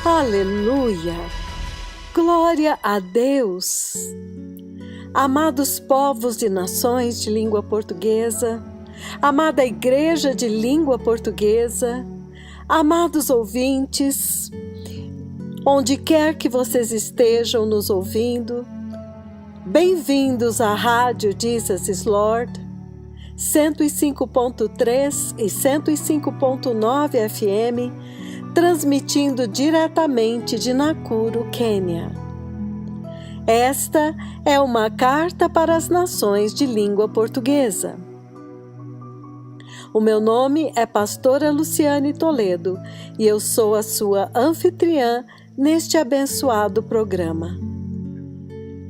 Aleluia! Glória a Deus! Amados povos e nações de língua portuguesa, amada Igreja de língua portuguesa, amados ouvintes, onde quer que vocês estejam nos ouvindo, bem-vindos à Rádio Jesus is Lord, 105.3 e 105.9 FM, transmitindo diretamente de Nakuru, Quênia. Esta é uma carta para as nações de língua portuguesa. O meu nome é Pastora Luciane Toledo e eu sou a sua anfitriã neste abençoado programa.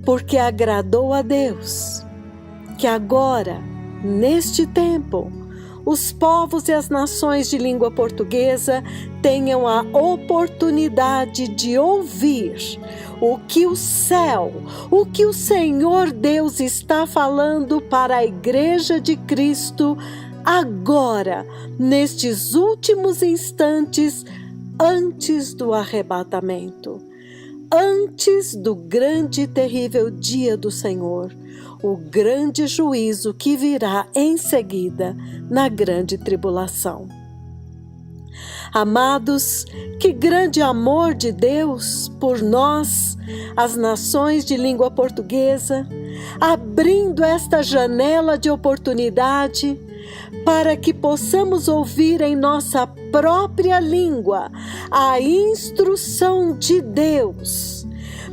Porque agradou a Deus que agora, neste tempo, os povos e as nações de língua portuguesa tenham a oportunidade de ouvir o que o céu, o que o Senhor Deus está falando para a Igreja de Cristo agora, nestes últimos instantes antes do arrebatamento, antes do grande e terrível dia do Senhor, o grande juízo que virá em seguida na grande tribulação. Amados, que grande amor de Deus por nós, as nações de língua portuguesa, abrindo esta janela de oportunidade para que possamos ouvir em nossa própria língua a instrução de Deus,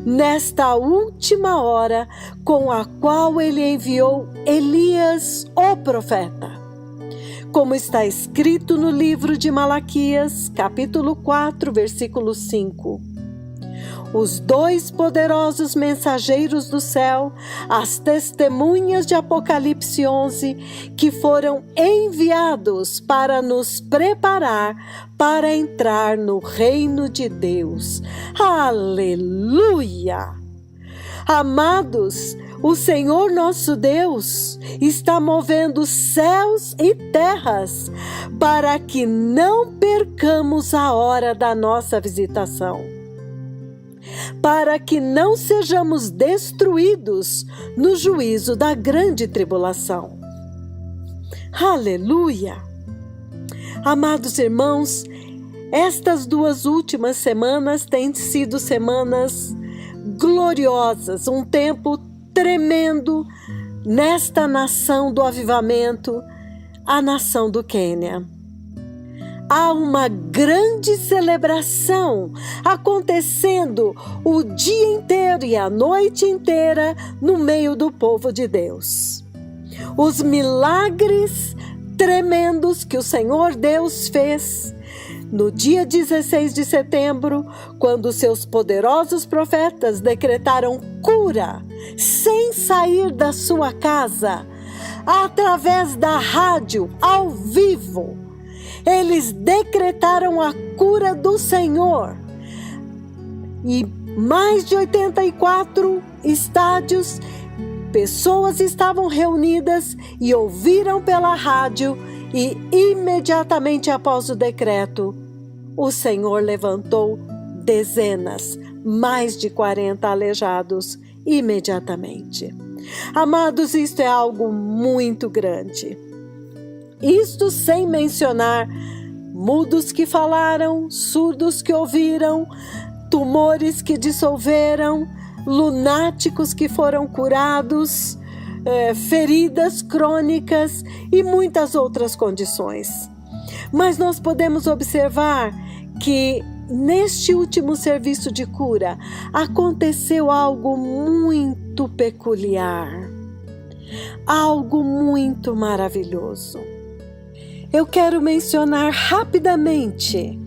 nesta última hora com a qual ele enviou Elias, o profeta. Como está escrito no livro de Malaquias, capítulo 4, versículo 5. Os dois poderosos mensageiros do céu, as testemunhas de Apocalipse 11, que foram enviados para nos preparar para entrar no reino de Deus. Aleluia! Amados, o Senhor nosso Deus está movendo céus e terras para que não percamos a hora da nossa visitação, para que não sejamos destruídos no juízo da grande tribulação. Aleluia! Amados irmãos, estas duas últimas semanas têm sido semanas gloriosas, um tempo tremendo nesta nação do avivamento, a nação do Quênia. Há uma grande celebração acontecendo o dia inteiro e a noite inteira no meio do povo de Deus. Os milagres tremendos que o Senhor Deus fez no dia 16 de setembro, quando seus poderosos profetas decretaram cura sem sair da sua casa, através da rádio, ao vivo. Eles decretaram a cura do Senhor. E mais de 84 estádios, pessoas estavam reunidas e ouviram pela rádio, e imediatamente após o decreto, o Senhor levantou dezenas, mais de 40 aleijados imediatamente. Amados, isto é algo muito grande. Isto sem mencionar mudos que falaram, surdos que ouviram, tumores que dissolveram, lunáticos que foram curados, feridas crônicas e muitas outras condições. Mas nós podemos observar que neste último serviço de cura aconteceu algo muito peculiar, algo muito maravilhoso. Eu quero mencionar rapidamente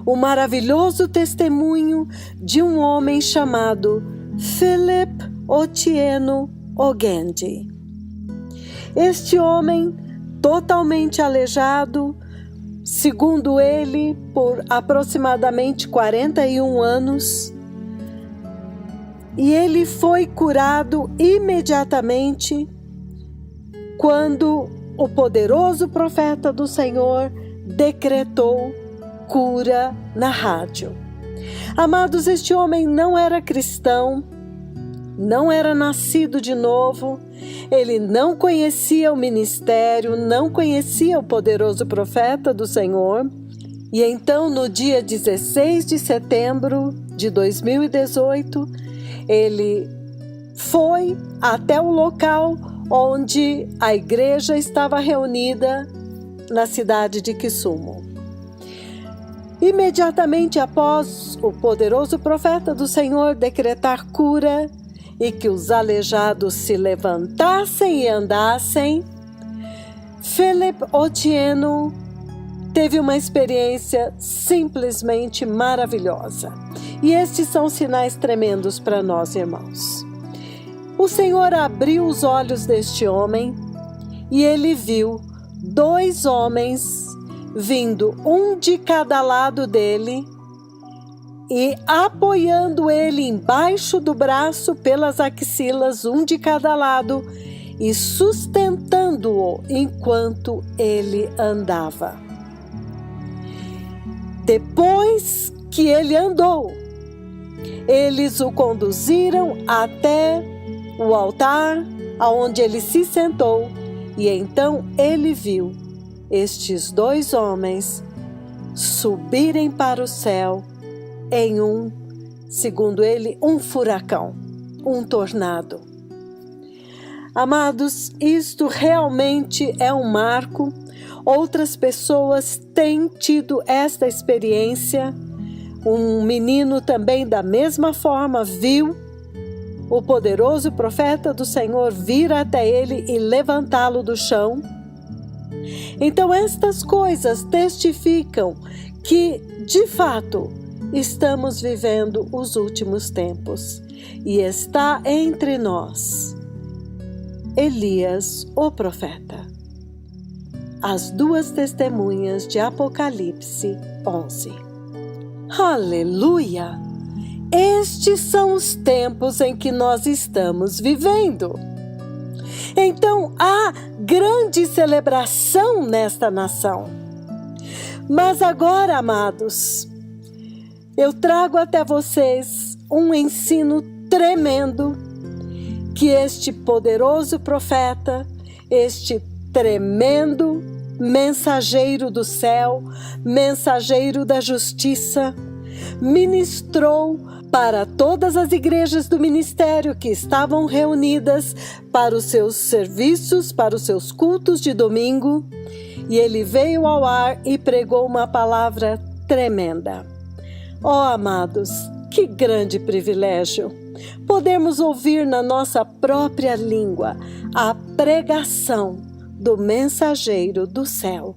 o maravilhoso testemunho de um homem chamado Philip Otieno Ogendi. Este homem, totalmente aleijado, segundo ele, por aproximadamente 41 anos, e ele foi curado imediatamente quando o poderoso profeta do Senhor decretou cura na rádio. Amados, este homem não era cristão, não era nascido de novo, ele não conhecia o ministério, não conhecia o poderoso profeta do Senhor. E então, no dia 16 de setembro de 2018, ele foi até o local onde a igreja estava reunida na cidade de Kisumu. Imediatamente após o poderoso profeta do Senhor decretar cura e que os aleijados se levantassem e andassem, Philip Otieno teve uma experiência simplesmente maravilhosa. E estes são sinais tremendos para nós, irmãos. O Senhor abriu os olhos deste homem e ele viu 2 homens vindo, um de cada lado dele, e apoiando ele embaixo do braço pelas axilas, um de cada lado, e sustentando-o enquanto ele andava. Depois que ele andou, eles o conduziram até o altar, aonde ele se sentou, e então ele viu estes 2 homens subirem para o céu em segundo ele, um furacão, um tornado. Amados, isto realmente é um marco. Outras pessoas têm tido esta experiência. Um menino também da mesma forma viu o poderoso profeta do Senhor vir até ele e levantá-lo do chão. Então estas coisas testificam que, de fato, estamos vivendo os últimos tempos e está entre nós Elias, o profeta. As 2 testemunhas de Apocalipse 11. Aleluia! Estes são os tempos em que nós estamos vivendo. Então, há grande celebração nesta nação. Mas agora, amados, eu trago até vocês um ensino tremendo que este poderoso profeta, este tremendo mensageiro do céu, mensageiro da justiça, ministrou para todas as igrejas do ministério que estavam reunidas para os seus serviços, para os seus cultos de domingo, e ele veio ao ar e pregou uma palavra tremenda. Ó, amados, que grande privilégio podermos ouvir na nossa própria língua a pregação do mensageiro do céu,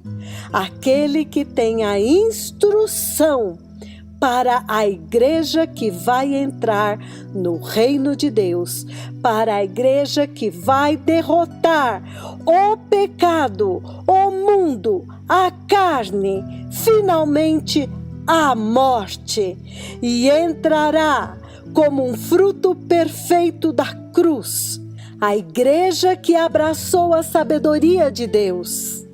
aquele que tem a instrução para a igreja que vai entrar no reino de Deus, para a igreja que vai derrotar o pecado, o mundo, a carne, finalmente a morte, e entrará como um fruto perfeito da cruz, a igreja que abraçou a sabedoria de Deus,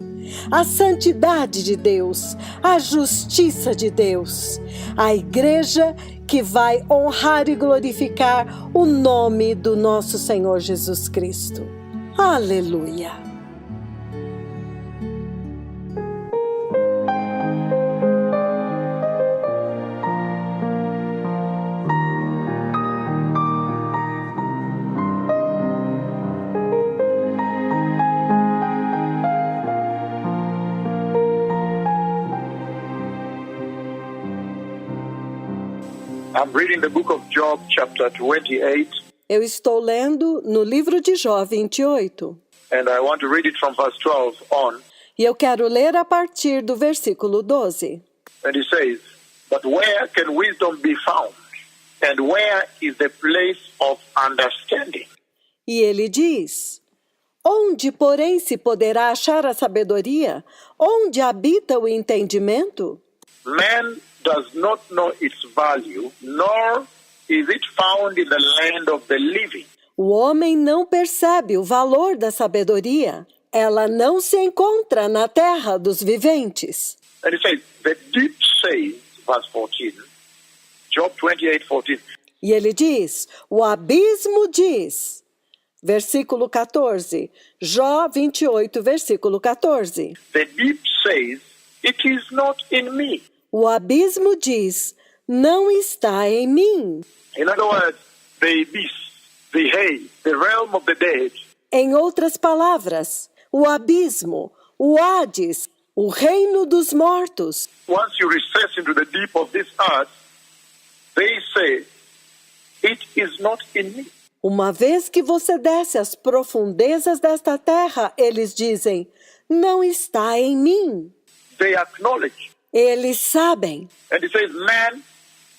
a santidade de Deus, a justiça de Deus, a igreja que vai honrar e glorificar o nome do nosso Senhor Jesus Cristo. Aleluia! I'm reading the book of Job, chapter 28, Eu estou lendo no livro de Jó 28 and I want to read it from verse 12 on. e eu quero ler a partir do versículo 12. And it says, "But where can wisdom be found? And where is the place of understanding? E ele diz: Onde, porém, se poderá achar a sabedoria? Onde habita o entendimento? Man does not know its value, nor is it found in the land of the living. O homem não percebe o valor da sabedoria. Ela não se encontra na terra dos viventes. And it says, the deep says, verse 14, Job 28:14. E ele diz, o abismo diz, versículo 14, Jó 28, versículo 14. The deep says, it is not in me. O abismo diz, não está em mim. In other words, the abyss, the Hades, the realm of the dead, Em outras palavras, o abismo, o Hades, o reino dos mortos. once you recess into the deep of this earth, they say, it is not in me. Uma vez que você desce às profundezas desta terra, eles dizem, não está em mim. They acknowledge. Eles sabem. And it says, man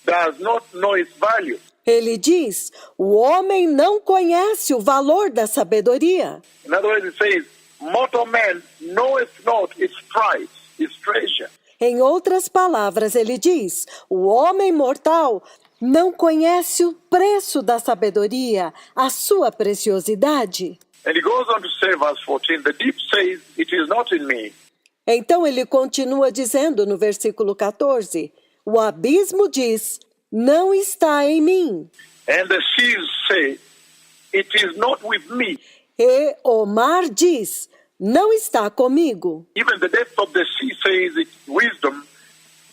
does not know its value. Ele diz, o homem não conhece o valor da sabedoria. In other words, it says, mortal man knoweth not its price, its treasure. Em outras palavras, ele diz, o homem mortal não conhece o preço da sabedoria, a sua preciosidade. And he goes on to say, verse 14, the deep says, it is not in me. Então ele continua dizendo no versículo 14, o abismo diz, não está em mim. And the seas say, it is not with me. E o mar diz, não está comigo. Even the depth of the sea says its wisdom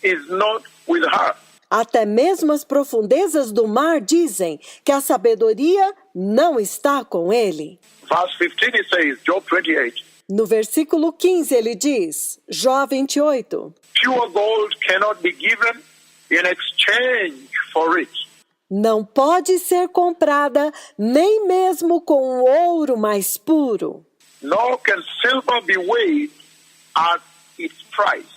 is not with her. Até mesmo as profundezas do mar dizem que a sabedoria não está com ele. Verse 15 it says, Job 28, No versículo 15 ele diz, Jó 28, pure gold cannot be given in exchange for it. não pode ser comprada nem mesmo com o ouro mais puro, Nor can silver be weighed at its price.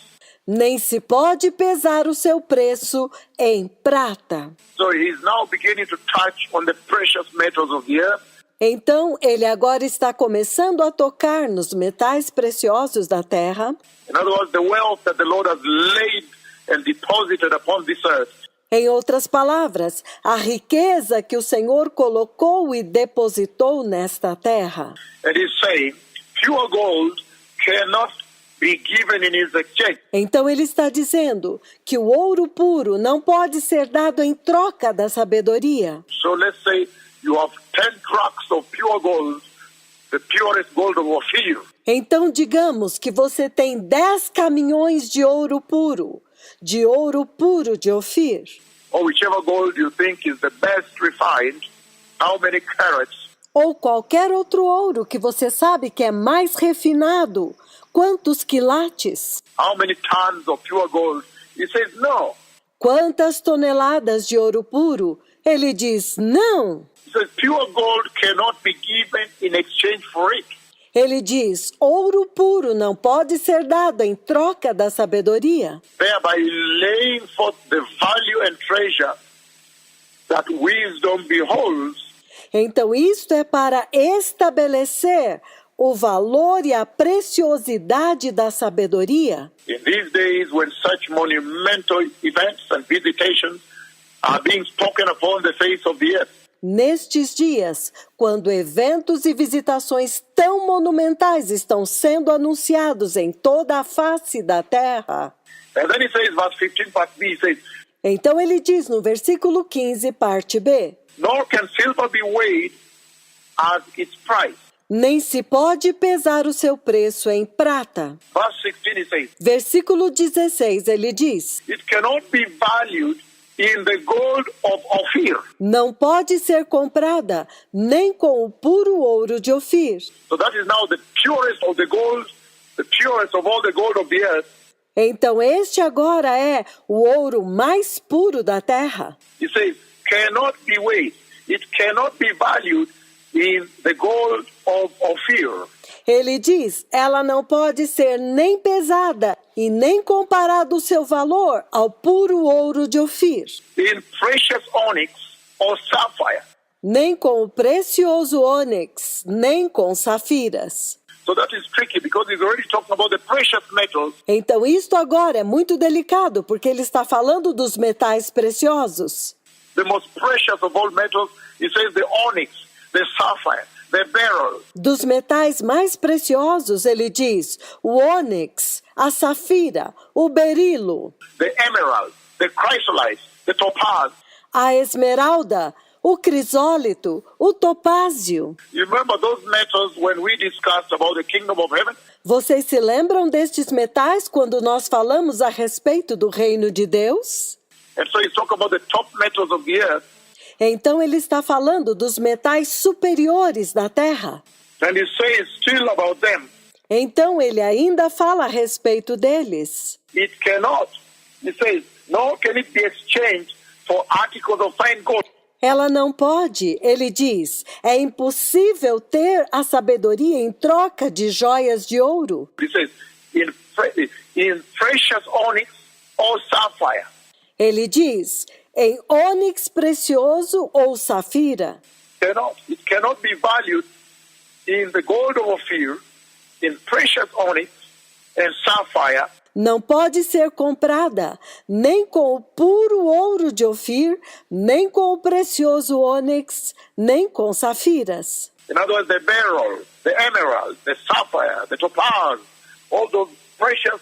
nem se pode pesar o seu preço em prata. So he's now beginning to touch on the precious metals of the earth. Então, ele agora está começando a tocar nos metais preciosos da terra. In other words, the wealth that the Lord has laid and deposited upon this earth. Em outras palavras, a riqueza que o Senhor colocou e depositou nesta terra. And he's saying, pure gold cannot be given in his exchange. Então ele está dizendo que o ouro puro não pode ser dado em troca da sabedoria. So let's say you have 10 trucks of pure gold, the purest gold of Ophir. Então digamos que você tem 10 caminhões de ouro puro de Ofir, Or whichever gold you think is the best refined, how many carats? ou qualquer outro ouro que você sabe que é mais refinado, quantos quilates, How many tons of pure gold? He says, no. quantas toneladas de ouro puro. Ele diz, não. He says, pure gold cannot be given in exchange for it. Ele diz, ouro puro não pode ser dado em troca da sabedoria, Thereby laying forth the value and treasure that wisdom beholds. Então isto é para estabelecer o valor e a preciosidade da sabedoria. In these days when such monumental events and visitations are being spoken upon the face of the earth, Nestes dias, quando eventos e visitações tão monumentais estão sendo anunciados em toda a face da terra. and then he says, verse 15, part B, he says, Então ele diz no versículo 15, parte B, nor can silver be weighed as its price. nem se pode pesar o seu preço em prata. Verse 16, he says, Versículo 16, ele diz, it cannot be valued in the gold of Ophir. não pode ser comprada nem com o puro ouro de Ofir. So that is now the purest of the gold, the purest of all the gold of the earth. Então este agora é o ouro mais puro da terra. He says, cannot be weighed. It cannot be valued in the gold of Ophir. Ele diz, ela não pode ser nem pesada e nem comparado o seu valor ao puro ouro de Ofir, In precious onyx or sapphire. nem com o precioso ônix, nem com safiras. So that is tricky because he's already talking about the precious metals. Então isto agora é muito delicado, porque ele está falando dos metais preciosos. The most precious of all metals, he says the onyx, the sapphire, the beryl, Dos metais mais preciosos, ele diz, o ônix, a safira, o berilo, the emerald, the chrysolite, the topaz. a esmeralda, o crisólito, o topázio. You remember those metals when we discussed about the kingdom of heaven? Vocês se lembram destes metais quando nós falamos a respeito do reino de Deus? And so he's talking about the top metals of the earth. Então ele está falando dos metais superiores da terra. And he says still about them, Então ele ainda fala a respeito deles. it cannot, he says, nor can it be exchanged for articles of fine gold. Ela não pode, ele diz, é impossível ter a sabedoria em troca de joias de ouro. He says, in precious onyx or sapphire. Ele diz, em ônix precioso ou safira. It cannot be valued in the gold of Ophir, in precious onyx and sapphire. Não pode ser comprada nem com o puro ouro de Ofir, nem com o precioso ônix, nem com safiras. In other words, the beryl, the emerald, the sapphire, the topaz, all those precious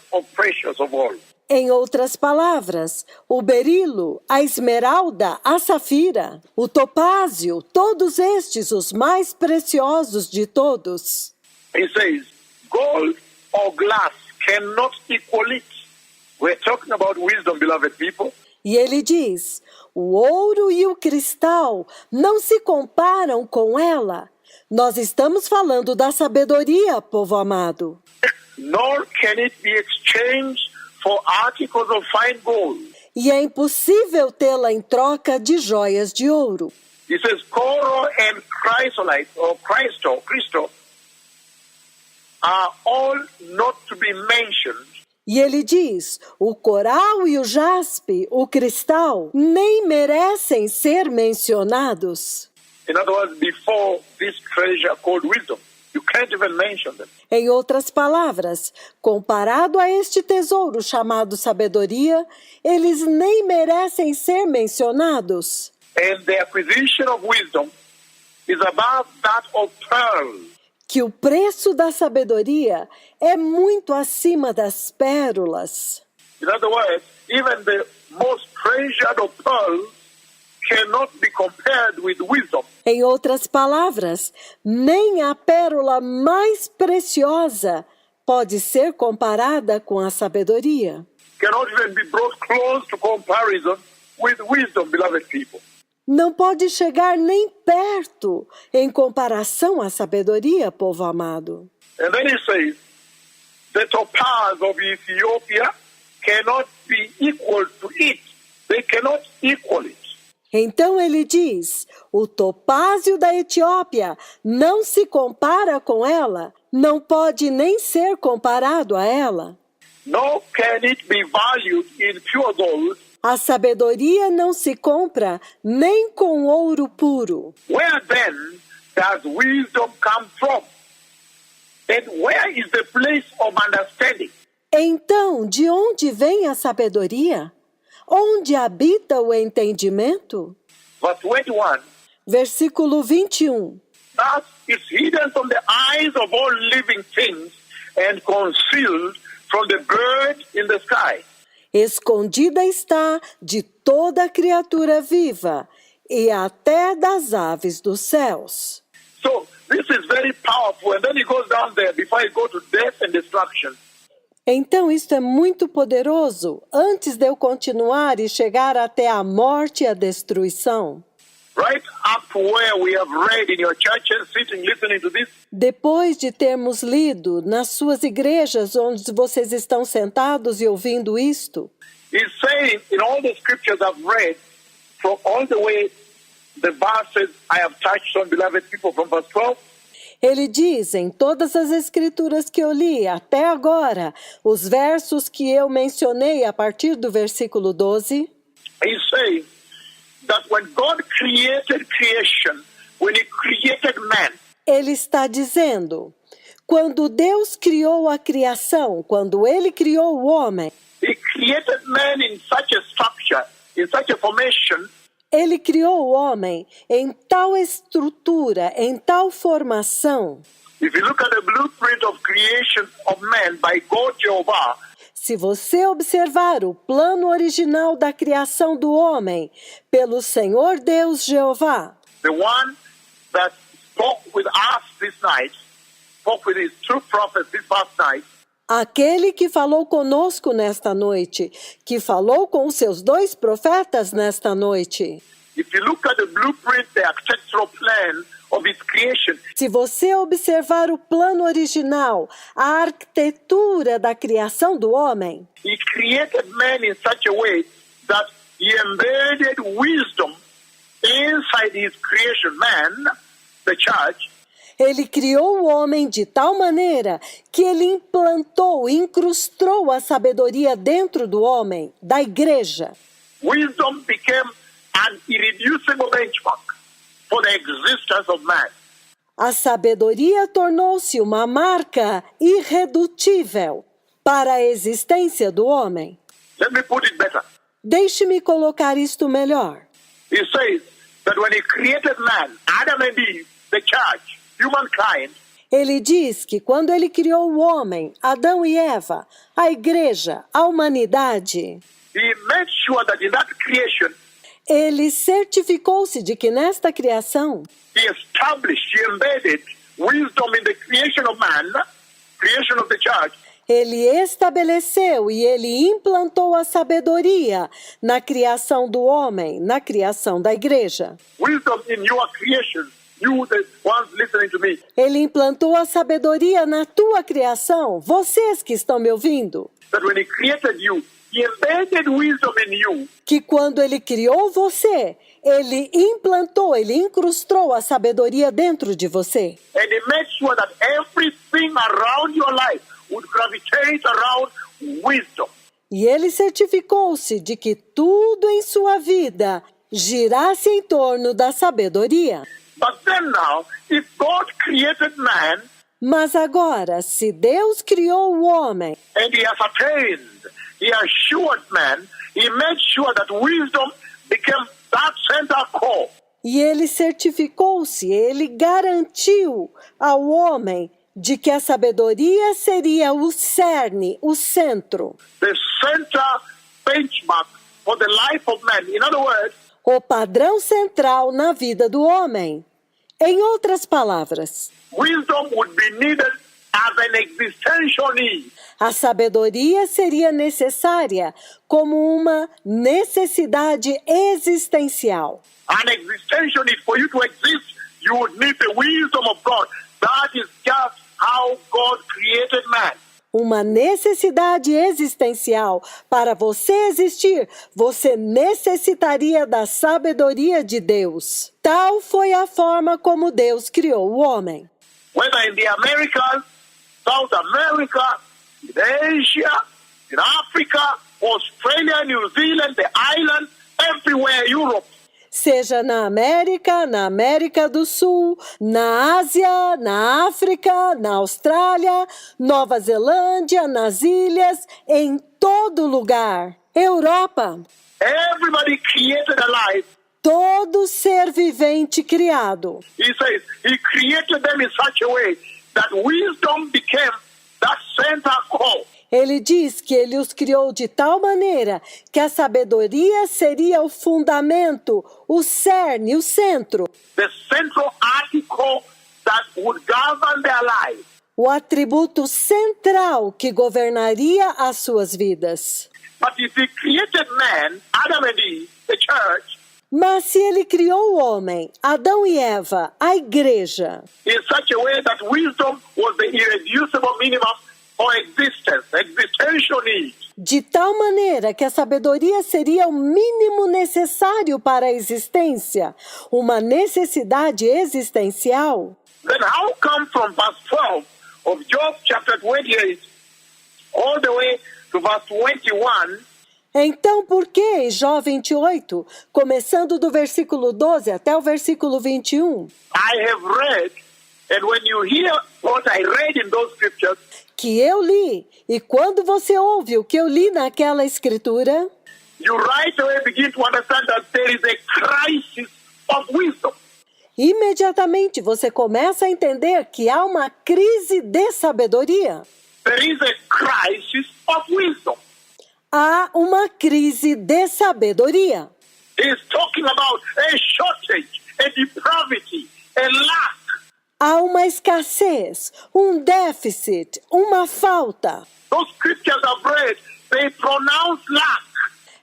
of all. Em outras palavras, o berilo, a esmeralda, a safira, o topázio, todos estes os mais preciosos de todos. He says, gold or glass cannot equal it. We're talking about wisdom, beloved people. E ele diz, o ouro e o cristal não se comparam com ela. Nós estamos falando da sabedoria, povo amado. Nor can it be exchanged for articles of fine gold. E é impossível tê-la em troca de joias de ouro. He says, coral and chrysolite, or crystal, are all not to be mentioned. E ele diz, o coral e o jaspe, o cristal, nem merecem ser mencionados. In other words, before this treasure called wisdom, you can't even mention them. Em outras palavras, comparado a este tesouro chamado sabedoria, eles nem merecem ser mencionados. And the acquisition of wisdom is above that of pearls. Que o preço da sabedoria é muito acima das pérolas. In other words, even the most treasured of pearls cannot be compared with wisdom. Em outras palavras, nem a pérola mais preciosa pode ser comparada com a sabedoria. Cannot even be brought close to comparison with wisdom, beloved people. Não pode chegar nem perto em comparação à sabedoria, povo amado. And then he says, the topaz of Ethiopia cannot be equal to it. They cannot equal it. Então ele diz, o topázio da Etiópia não se compara com ela, não pode nem ser comparado a ela. Nor can it be valued in pure gold. A sabedoria não se compra nem com ouro puro. Where then does wisdom come from? And where is the place of understanding? Então, de onde vem a sabedoria? Onde habita o entendimento? Verse 21. Versículo 21. Thus is hidden from the eyes of all living things and concealed from the bird in the sky. Escondida está de toda criatura viva e até das aves dos céus. So this is very powerful. And then he goes down there before he goes to death and destruction. Então isto é muito poderoso, antes de eu continuar e chegar até a morte e a destruição. Right up to where we have read in your churches, sitting, listening to this. Depois de termos lido nas suas igrejas onde vocês estão sentados e ouvindo isto, He's saying in all the scriptures I've read, from all the way the verses I have touched on, beloved people, from verse 12, ele diz em todas as escrituras que eu li até agora, os versos que eu mencionei a partir do versículo 12, he's saying that when God created creation, when he created man, ele está dizendo, quando Deus criou a criação, quando ele criou o homem, he created man in such a structure, in such a formation, ele criou o homem em tal estrutura, em tal formação. if you look at the blueprint of creation of man by God Jehovah, Se Se você observar o plano original da criação do homem pelo Senhor Deus Jeová, the one that spoke with us this night, spoke with his true prophets this past night, aquele que falou conosco nesta noite, que falou com os seus 2 profetas nesta noite. if you look at the blueprint, the architectural plan of his creation, Se você observar o plano original, a arquitetura da criação do homem, he created man in such a way that he embedded wisdom inside his creation, man, the church, ele criou o homem de tal maneira que ele implantou, incrustou a sabedoria dentro do homem, da igreja. wisdom became an irreducible benchmark for the existence of man. A sabedoria tornou-se uma marca irredutível para a existência do homem. Let me put it better. Deixe-me colocar isto melhor. He says that when he created man, Adam and Eve, the church, humankind, Ele diz que quando ele criou o homem, Adão e Eva, a igreja, a humanidade, he made sure that in that creation, ele certificou-se de que nesta criação, he established, he embedded wisdom in the creation of man, creation of the church, ele estabeleceu e ele implantou a sabedoria na criação do homem, na criação da igreja. wisdom in your creation, you the ones listening to me. Ele implantou a sabedoria na tua criação, vocês que estão me ouvindo. That when he created you, he embedded wisdom in you. Que quando ele criou você, ele implantou, ele incrustou a sabedoria dentro de você. And he made sure that everything around your life would gravitate around wisdom. E ele certificou-se de que tudo em sua vida girasse em torno da sabedoria. But then now, if God created man Mas agora, se Deus criou o homem and he ascertained, he assured man, he made sure that wisdom became that center core. e ele certificou-se, ele garantiu ao homem de que a sabedoria seria o cerne, o centro, The center benchmark for the life of man. In other words, o padrão central na vida do homem. Em outras palavras, wisdom would be needed as an existential need. a sabedoria seria necessária como uma necessidade existencial. An existential need. For you to exist, you would need the wisdom of God. That is just how God created man. Uma necessidade existencial. Para você existir, você necessitaria da sabedoria de Deus. Tal foi a forma como Deus criou o homem. Whether in the Americas, South America, in Asia, in Africa, Australia, New Zealand, the islands, everywhere, Europe. Seja na América do Sul, na Ásia, na África, na Austrália, Nova Zelândia, nas ilhas, em todo lugar. Europa, Everybody created alive. todo ser vivente criado. He says he created them in such a way that wisdom became that center core. Ele diz que ele os criou de tal maneira que a sabedoria seria o fundamento, o cerne, o centro, The central article that would govern their life. o atributo central que governaria as suas vidas. But if he created man, Adam and Eve, the church, Mas se ele criou o homem, Adão e Eva, a igreja, in such a way that wisdom was the irreducible minimum for existence, existential need, de tal maneira que a sabedoria seria o mínimo necessário para a existência, uma necessidade existencial, then how come from verse 12 of Job chapter 28 all the way to verse 21, então por que em Jó 28, começando do versículo 12 até o versículo 21, I have read, and when you hear what I read in those scriptures, que eu li, e quando você ouve o que eu li naquela escritura, you right away begin to understand that there is a crisis of wisdom. imediatamente você começa a entender que há uma crise de sabedoria. There is a crisis of wisdom. Há uma crise de sabedoria. He's talking about a shortage, a depravity, a lack. Há uma escassez, um déficit, uma falta. Those scriptures I've read, they pronounce lack.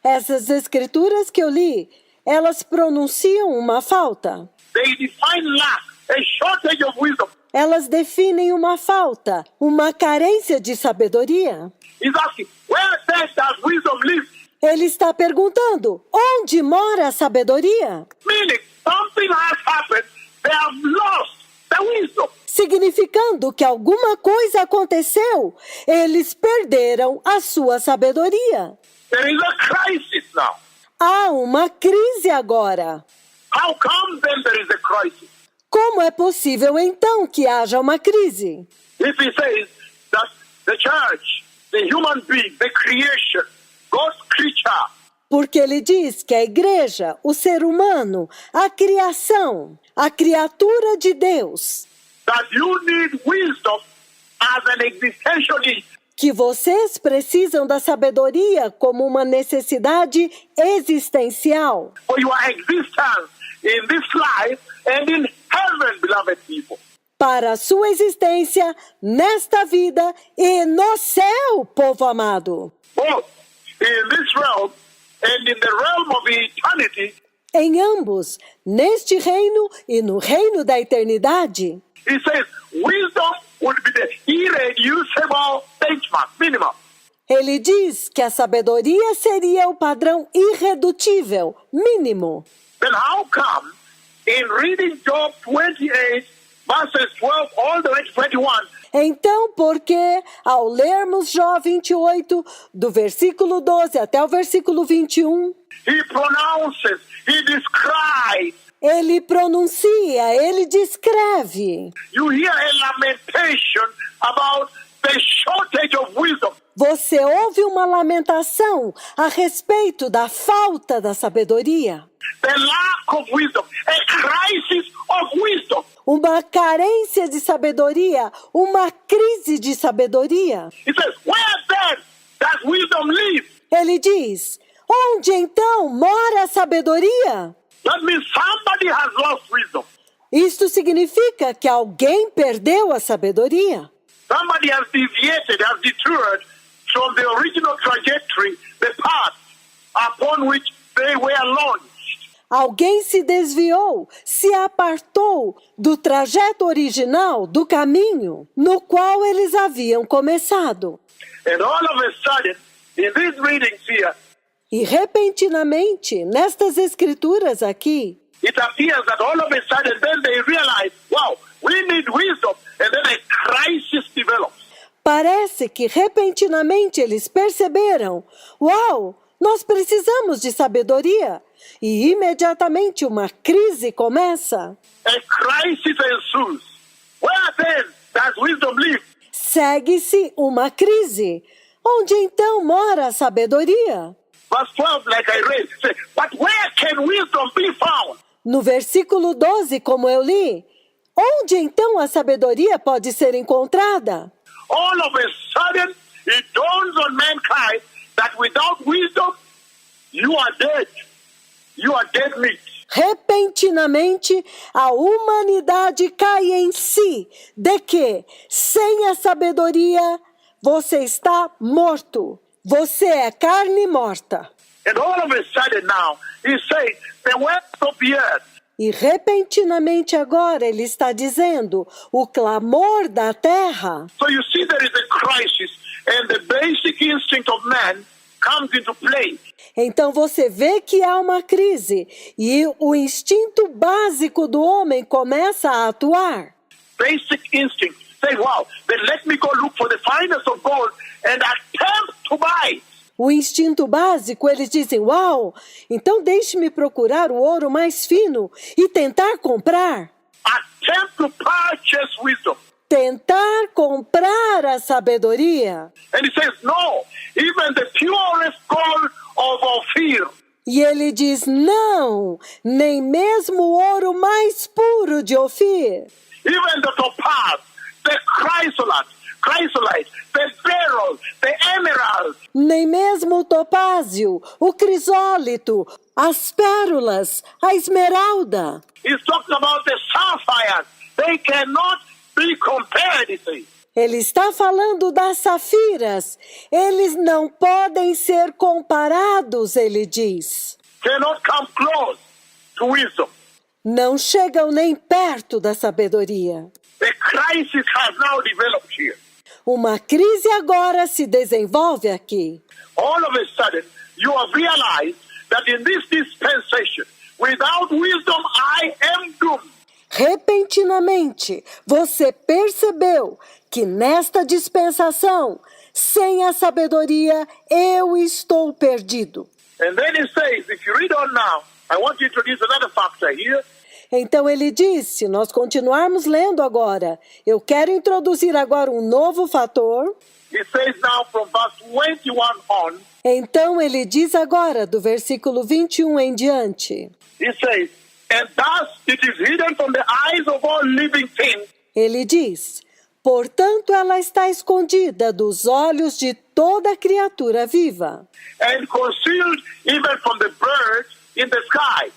Essas escrituras que eu li, elas pronunciam uma falta. They define lack, a shortage of wisdom. Elas definem uma falta, uma carência de sabedoria. He's asking, where then does wisdom live? Ele está perguntando, onde mora a sabedoria? Meaning, something has happened, they have lost the wisdom. Significando que alguma coisa aconteceu, eles perderam a sua sabedoria. There is a crisis now. Há uma crise agora. How come then there is a crisis? Como é possível então que haja uma crise? If he says that the church, the human being, the creation, God's creature, Porque ele diz que a igreja, o ser humano, a criação, a criatura de Deus, that you need wisdom as an existential need. que vocês precisam da sabedoria como uma necessidade existencial For your existence in this life and in heaven, beloved people. para a sua existência nesta vida e no céu, povo amado. Both in this realm and in the realm of eternity, Em ambos, neste reino e no reino da eternidade. he says wisdom would be the irreducible benchmark, minimum. Ele diz que a sabedoria seria o padrão irredutível, mínimo. Then how come in reading Job 28, verses 12 all the way to 21, Então, porque ao lermos Jó 28, do versículo 12 até o versículo 21, he pronounces, he describes, ele pronuncia, ele descreve. you hear a lamentation about the shortage of wisdom. Você ouve uma lamentação a respeito da falta da sabedoria, The lack of wisdom, a crisis of wisdom. uma carência de sabedoria, uma crise de sabedoria. He says, where then does wisdom live? Ele diz: onde então mora a sabedoria? That means somebody has lost wisdom. Isto significa que alguém perdeu a sabedoria. Somebody has deviated, has detoured from the original trajectory, the path upon which they were launched. Alguém se desviou, se apartou do trajeto original, do caminho no qual eles haviam começado. And all of a sudden, in these readings here, E repentinamente, nestas escrituras aqui, it appears that all of a sudden then they realize, wow, we need wisdom. And then a crisis develops. parece que repentinamente eles perceberam: uau, nós precisamos de sabedoria. E imediatamente uma crise começa. A crisis ensues. Where then does wisdom live? Segue-se uma crise. Onde então mora a sabedoria? Verse 12, like I read, say, but where can wisdom be found? No versículo 12, como eu li, onde então a sabedoria pode ser encontrada? All of a sudden, it dawns on mankind that without wisdom, you are dead. You are dead meat. Repentinamente, a humanidade cai em si de que, sem a sabedoria, você está morto. Você é carne morta. And all of a sudden now, he's saying, the wealth of the earth, E repentinamente agora ele está dizendo, o clamor da terra. so you see there is a crisis, and the basic instinct of man comes into play. Então você vê que há uma crise e o instinto básico do homem começa a atuar. Basic instinct. Say, wow, then let me go look for the finest of gold and attempt to buy it. O instinto básico, eles dizem, uau, então deixe-me procurar o ouro mais fino e tentar comprar. Attempt to purchase wisdom. Tentar comprar a sabedoria. And he says, no, even the purest gold of Ophir, E ele diz, não, nem mesmo o ouro mais puro de Ofir. even the topaz, the chrysolite, chrysolite, the beryl, the emerald. Nem mesmo o topázio, o crisólito, as pérolas, a esmeralda. He's talking about the sapphires. They cannot be compared, he says. Ele está falando das safiras. Eles não podem ser comparados, ele diz. Cannot come close to wisdom. Não chegam nem perto da sabedoria. A crisis has now developed here. Uma crise agora se desenvolve aqui. All of a sudden, you have realized that in this dispensation, without wisdom, I am doomed. Repentinamente, você percebeu que nesta dispensação, sem a sabedoria, eu estou perdido. And then he says, if you read on now, I want to introduce another factor here. Então ele diz, se nós continuarmos lendo agora, eu quero introduzir agora um novo fator. He says now from verse 21 on, Então ele diz agora, do versículo 21 em diante. he says, and thus it is hidden from the eyes of all living things. Ele diz, portanto ela está escondida dos olhos de toda criatura viva. And concealed even from the birds in the sky.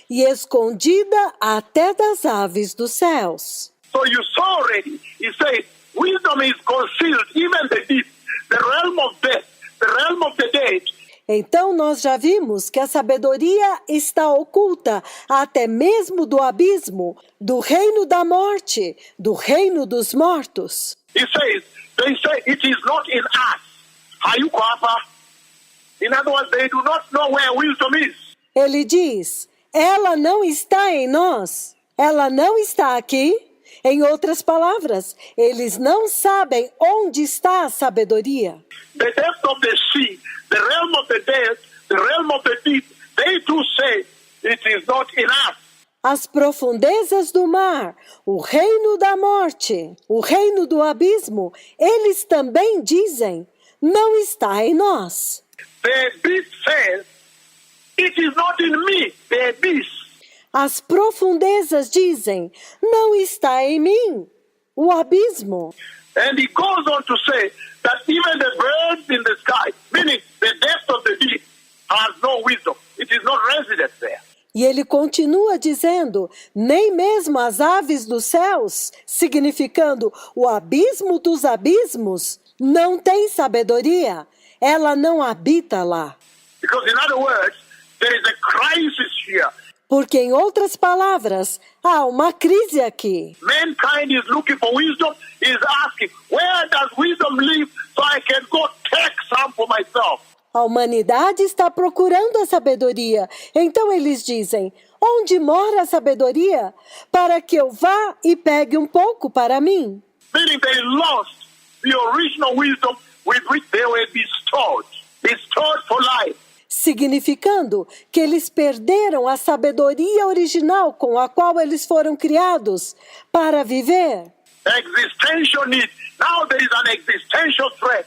E escondida até das aves dos céus. So you saw already, he said, wisdom is concealed, even the deep, the realm of death, the realm of the dead. Então nós já vimos que a sabedoria está oculta até mesmo do abismo, do reino da morte, do reino dos mortos. He says, they say it is not in us. Hayukwapa. In other words, they do not know where wisdom is. Ele diz, ela não está em nós, ela não está aqui. Em outras palavras, eles não sabem onde está a sabedoria. The depth of the sea, the realm of the dead, the realm of the deep, they too say it is not in us. As profundezas do mar, o reino da morte, o reino do abismo, eles também dizem, não está em nós. The beast says, it is not in me, the beast. As profundezas dizem, não está em mim, o abismo. And he goes on to say that even the birds in the sky, meaning the depth of the deep, has no wisdom. It is not resident there. E ele continua dizendo, nem mesmo as aves dos céus, significando o abismo dos abismos, não tem sabedoria. Ela não habita lá. Because in other words, there is a crisis here. Porque, em outras palavras, há uma crise aqui. Mankind is looking for wisdom, is asking, where does wisdom live so I can go take some for myself? A humanidade está procurando a sabedoria. Então eles dizem, onde mora a sabedoria? Para que eu vá e pegue um pouco para mim. Meaning they lost the original wisdom with which they were bestowed for life. Significando que eles perderam a sabedoria original com a qual eles foram criados para viver. Existential need. Now there is an existential threat.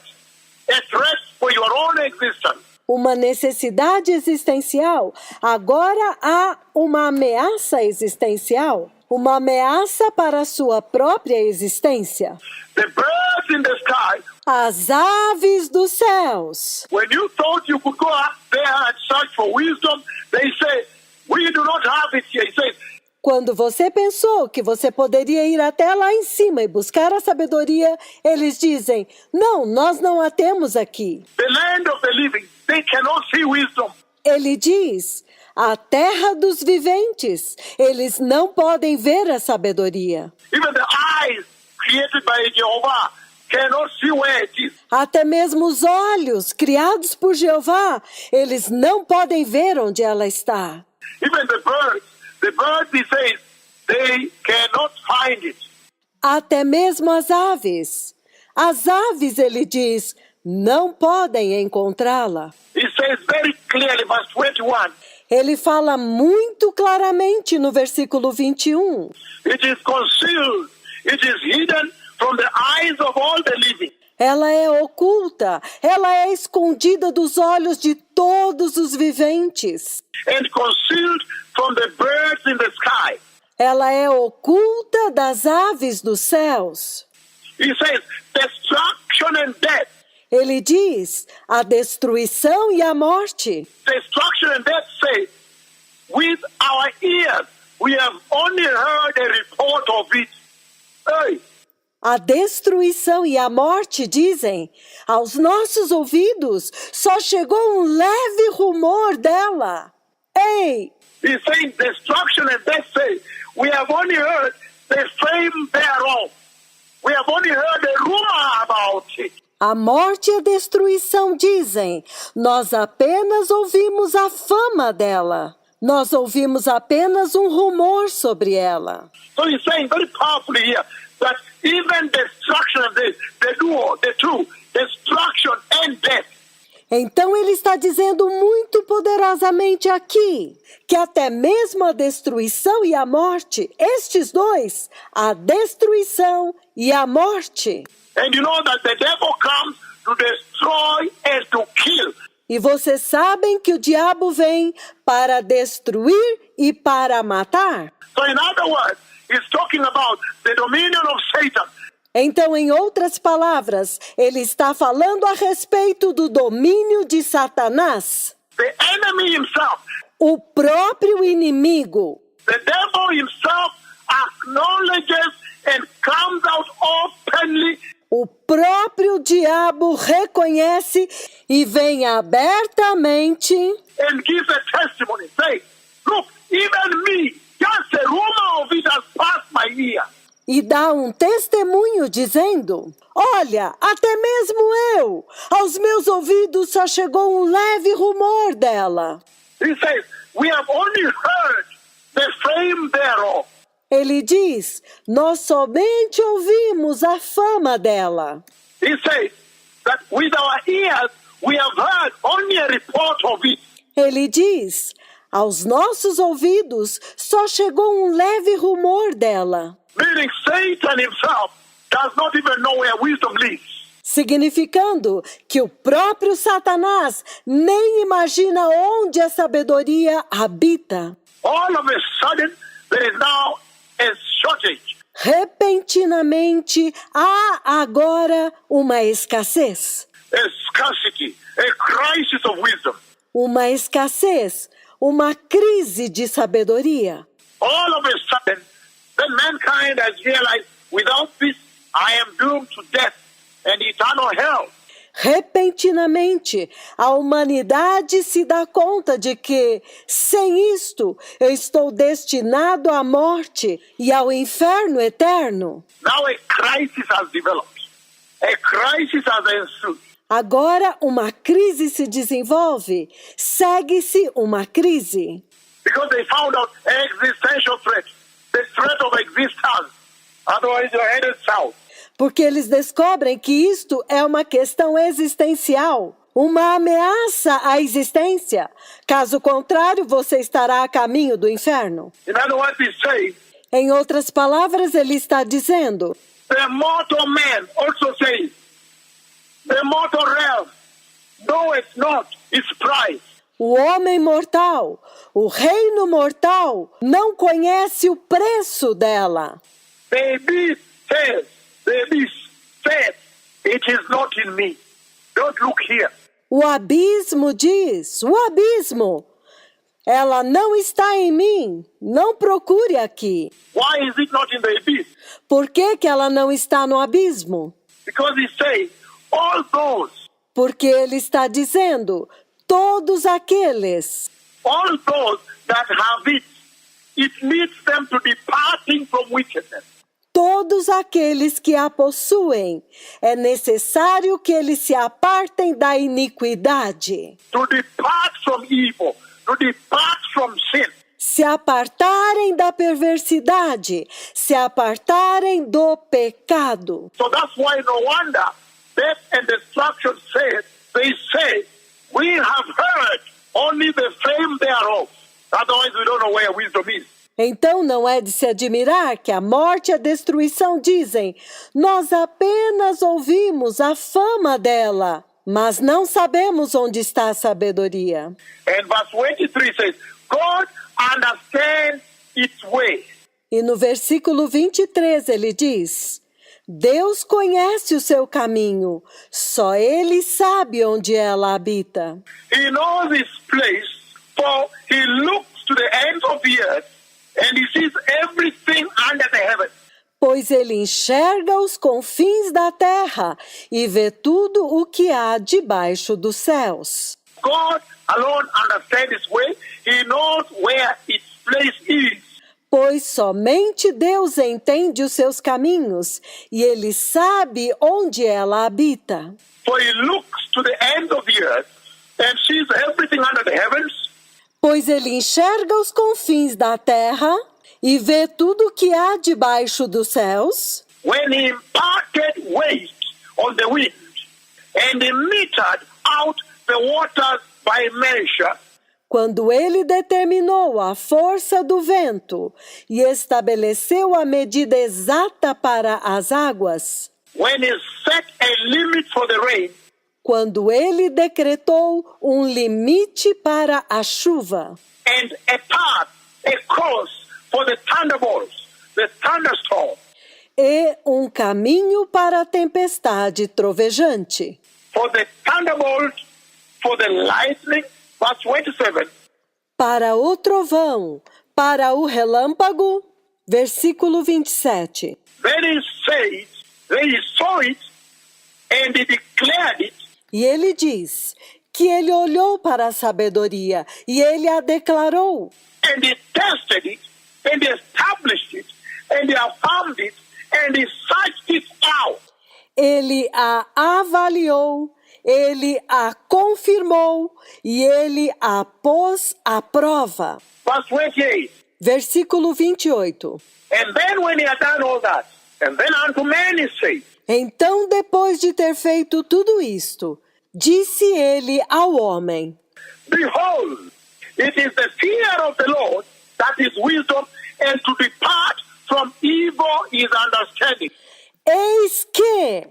A threat for your own existence. Uma necessidade existencial. Agora há uma ameaça existencial. Uma ameaça para a sua própria existência. The birds in the sky. As aves dos céus. When you thought you could go up there and search for wisdom, they say, we do not have it here. He says, quando você pensou que você poderia ir até lá em cima e buscar a sabedoria, eles dizem, não, nós não a temos aqui. the land of the living, they cannot see wisdom. Ele diz, a terra dos viventes, eles não podem ver a sabedoria. Even the eyes created by Jehovah cannot see where it is. Até mesmo os olhos criados por Jeová, eles não podem ver onde ela está. Even the birds, he says, they cannot find it. Até mesmo as aves. As aves, ele diz, não podem encontrá-la. He says very clearly, verse 21, Ele fala muito claramente no versículo 21. it is concealed, it is hidden from the eyes of all the living. Ela é oculta, ela é escondida dos olhos de todos os viventes. And concealed from the birds in the sky. Ela é oculta das aves dos céus. He says, destruction and death. Ele diz a destruição e a morte. Destruction and death say, with our ears, we have only heard a report of it. Hey, A destruição e a morte dizem, aos nossos ouvidos só chegou um leve rumor dela. Ei, he's saying destruction and death say, we have only heard the fame thereof. We have only heard a rumor about it. a morte e a destruição dizem, nós apenas ouvimos a fama dela. Nós ouvimos apenas um rumor sobre ela. So he's saying very powerfully here that even destruction and the two, destruction and death. Então ele está dizendo muito poderosamente aqui, que até mesmo a destruição e a morte, estes dois, a destruição e a morte. And you know that the devil comes to destroy and to kill. E vocês sabem que o diabo vem para destruir e para matar? So in other words, he's talking about the dominion of Satan. Então, em outras palavras, ele está falando a respeito do domínio de Satanás, The enemy himself, o próprio inimigo. the devil himself acknowledges and comes out openly. O próprio diabo reconhece e vem abertamente And gives a testimony. Say, look, even me, just a rumor of it has passed my ear. e dá um testemunho dizendo, olha, até mesmo eu, aos meus ouvidos só chegou um leve rumor dela. He says, we have only heard the fame thereof. Ele diz, nós somente ouvimos a fama dela. He says that with our ears, we have heard only a report of it. Ele diz, aos nossos ouvidos só chegou um leve rumor dela. Meaning Satan himself does not even know where wisdom lives. Significando que o próprio Satanás nem imagina onde a sabedoria habita. All of a sudden, there is now a shortage. Repentinamente, há agora uma escassez. A scarcity, a crisis of wisdom. Uma escassez, uma crise de sabedoria. All of a sudden, then mankind has realized, without this, I am doomed to death and eternal hell. Repentinamente, a humanidade se dá conta de que, sem isto, eu estou destinado à morte e ao inferno eterno. Now a crisis has developed. A crisis has ensued. Agora uma crise se desenvolve, segue-se uma crise. Because they found out an existential threat. The threat of existence. Otherwise you're headed south. Porque eles descobrem que isto é uma questão existencial, uma ameaça à existência. Caso contrário, você estará a caminho do inferno. In other words, he's saying, Em outras palavras, ele está dizendo, the mortal man also says, the mortal realm knoweth not its price. o homem mortal, o reino mortal, não conhece o preço dela. The beast says, it is not in me. Don't look here. O abismo diz, o abismo, ela não está em mim, não procure aqui. Why is it not in the abyss? Por que que ela não está no abismo? Because he's saying, all those Porque ele está dizendo, todos aqueles, all those that have it, it leads them to departing from wickedness. todos aqueles que a possuem, é necessário que eles se apartem da iniquidade, To depart from evil, to depart from sin. se apartarem da perversidade, se apartarem do pecado. So that's why no wonder death and destruction they say, we have heard only the fame thereof. Otherwise we don't know where wisdom is. Então não é de se admirar que a morte e a destruição dizem, nós apenas ouvimos a fama dela, mas não sabemos onde está a sabedoria. And verse 23 says, God understands its way. E no versículo 23 ele diz, Deus conhece o seu caminho, só Ele sabe onde ela habita. He knows his place, for he looks to the ends of the earth and he sees everything under the heavens. Pois Ele enxerga os confins da terra e vê tudo o que há debaixo dos céus. God alone understands his way. He knows where its place is. Pois somente Deus entende os seus caminhos e Ele sabe onde ela habita. For he looks to the ends of the earth and sees everything under the heavens. Pois Ele enxerga os confins da terra e vê tudo o que há debaixo dos céus. When he imparted weight on the wind and he metered out the waters by measure. Quando Ele determinou a força do vento e estabeleceu a medida exata para as águas. When he set a limit for the rain. Quando Ele decretou um limite para a chuva. And a path, a course for the thunderbolts, the thunderstorm. E um caminho para a tempestade trovejante. For the thunderbolt, for the lightning, verse 27. Para o trovão, para o relâmpago, versículo 27. Then he said, then he saw it, and he declared it. E ele diz que ele olhou para a sabedoria e ele a declarou. And he tested it, and he established it, and he affirmed it, and he searched it out. Ele a avaliou, ele a confirmou e ele a pôs à prova. Verse 28. Versículo 28. And then when he had done all that, and then unto man he said, Então, depois de ter feito tudo isto, disse ele ao homem: Behold, it is the fear of the Lord that is wisdom, and to depart from evil is understanding. Eis que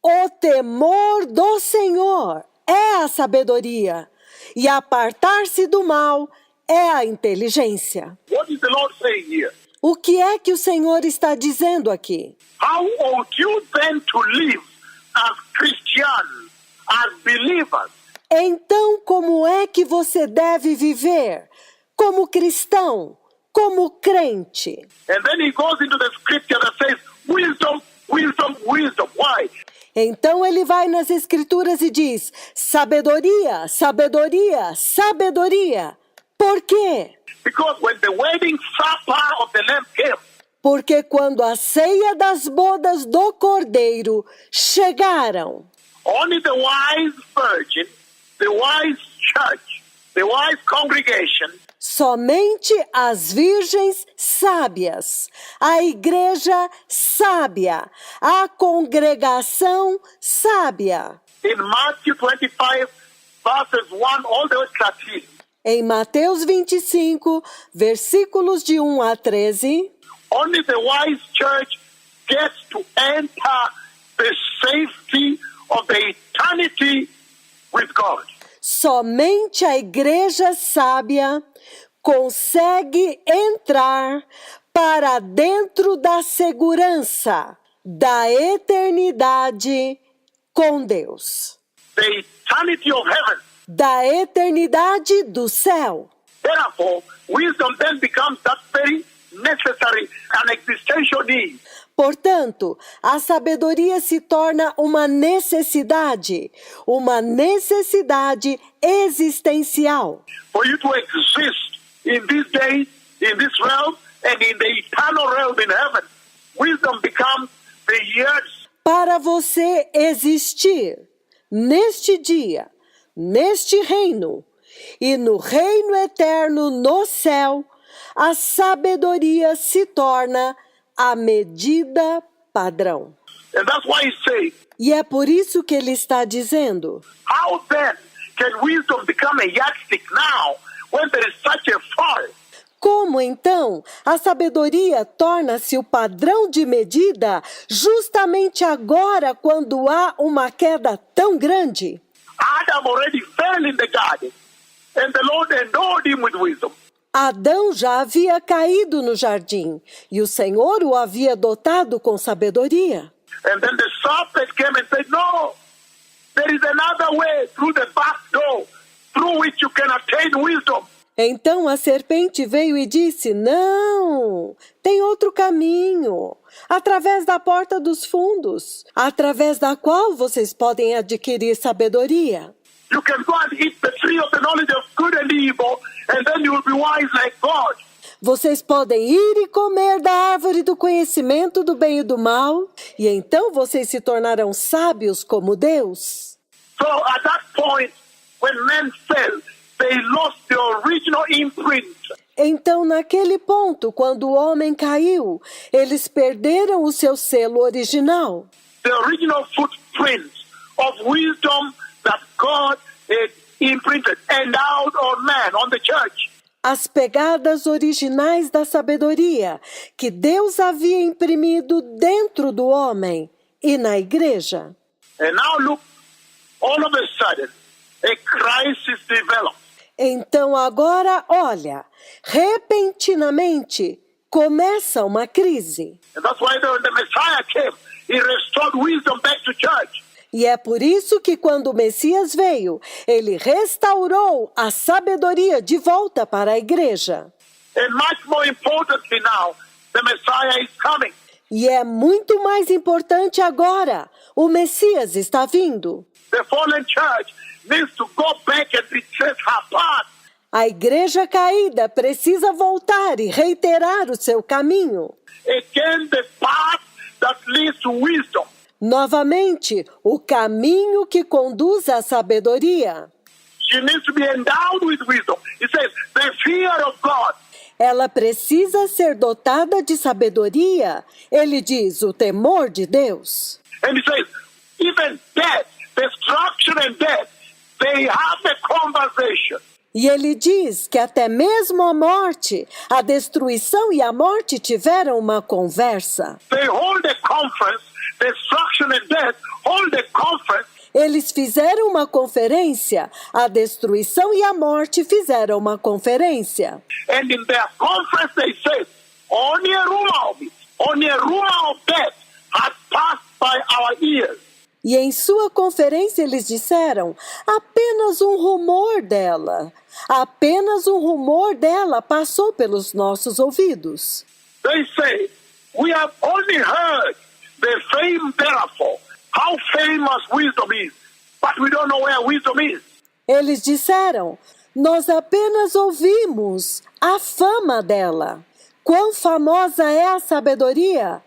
o temor do Senhor é a sabedoria, e apartar-se do mal é a inteligência. What is the Lord saying here? O que é que o Senhor está dizendo aqui? How ought you then to live as Christians, as believers? Então, como é que você deve viver como cristão, como crente? And then he goes into the scripture that says, wisdom, wisdom, wisdom. Why? Então ele vai nas escrituras e diz: sabedoria, sabedoria, sabedoria. Por quê? Because when the wedding supper of the Lamb came, Porque quando a ceia das bodas do Cordeiro chegaram, only the wise virgin, the wise church, the wise congregation, somente as virgens sábias, a igreja sábia, a congregação sábia. in Matthew 25, verses 1 all the way to 13, Em Mateus 25, versículos de 1 a 13, only the wise church gets to enter the safety of the eternity with God. somente a igreja sábia consegue entrar para dentro da segurança da eternidade com Deus, The eternity of heaven. da eternidade do céu. Therefore, wisdom then becomes that very necessary and existential need. Portanto, a sabedoria se torna uma necessidade existencial. For you to exist in this day, in this realm, and in the eternal realm in heaven, wisdom becomes the years. Para você existir neste dia, neste reino e no reino eterno no céu, a sabedoria se torna a medida padrão. And that's why he says, E é por isso que ele está dizendo: how then can wisdom become a yardstick now when there is such a fall? como então a sabedoria torna-se o padrão de medida justamente agora quando há uma queda tão grande? Adam already fell in the garden, and the Lord endowed him with wisdom. Adão já havia caído no jardim e o Senhor o havia dotado com sabedoria. And then the serpent came and said, no, there is another way through the back door through which you can attain wisdom. Então a serpente veio e disse, não, tem outro caminho, através da porta dos fundos, através da qual vocês podem adquirir sabedoria. You can go and eat the tree of the knowledge of good and evil, and then you will be wise like God. Vocês podem ir e comer da árvore do conhecimento do bem e do mal, e então vocês se tornarão sábios como Deus. So at that point, when men fell, they lost the original imprint. Então, naquele ponto, quando o homem caiu, eles perderam o seu selo original. The original footprint of wisdom that God had imprinted endowed on man, on the church. As pegadas originais da sabedoria que Deus havia imprimido dentro do homem e na igreja. And now look, all of a sudden, a crisis developed. Então agora, olha, repentinamente começa uma crise. And that's why when the Messiah came, he restored wisdom back to church. E é por isso que quando o Messias veio, ele restaurou a sabedoria de volta para a igreja. And much more importantly now, the Messiah is coming. E é muito mais importante agora, o Messias está vindo. The fallen church needs to go back and retrace her path. A igreja caída precisa voltar e reiterar o seu caminho. Again, the path that leads to wisdom. Novamente, o caminho que conduz à sabedoria. She needs to be endowed with wisdom. It says, the fear of God. Ela precisa ser dotada de sabedoria. Ele diz, o temor de Deus. And he says, even death, destruction and death, they have a conversation. E ele diz que até mesmo a morte, a destruição e a morte tiveram uma conversa. They hold a conference, destruction and death hold a conference. Eles fizeram uma conferência, a destruição e a morte fizeram uma conferência. And in their conference they said, only a rumor of it, only a rumor of death has passed by our ears. E em sua conferência eles disseram, apenas um rumor dela passou pelos nossos ouvidos. They say, we have only heard the fame therefore, how famous wisdom is, but we don't know where wisdom is. Eles disseram, nós apenas ouvimos a fama dela. Quão famosa é a sabedoria,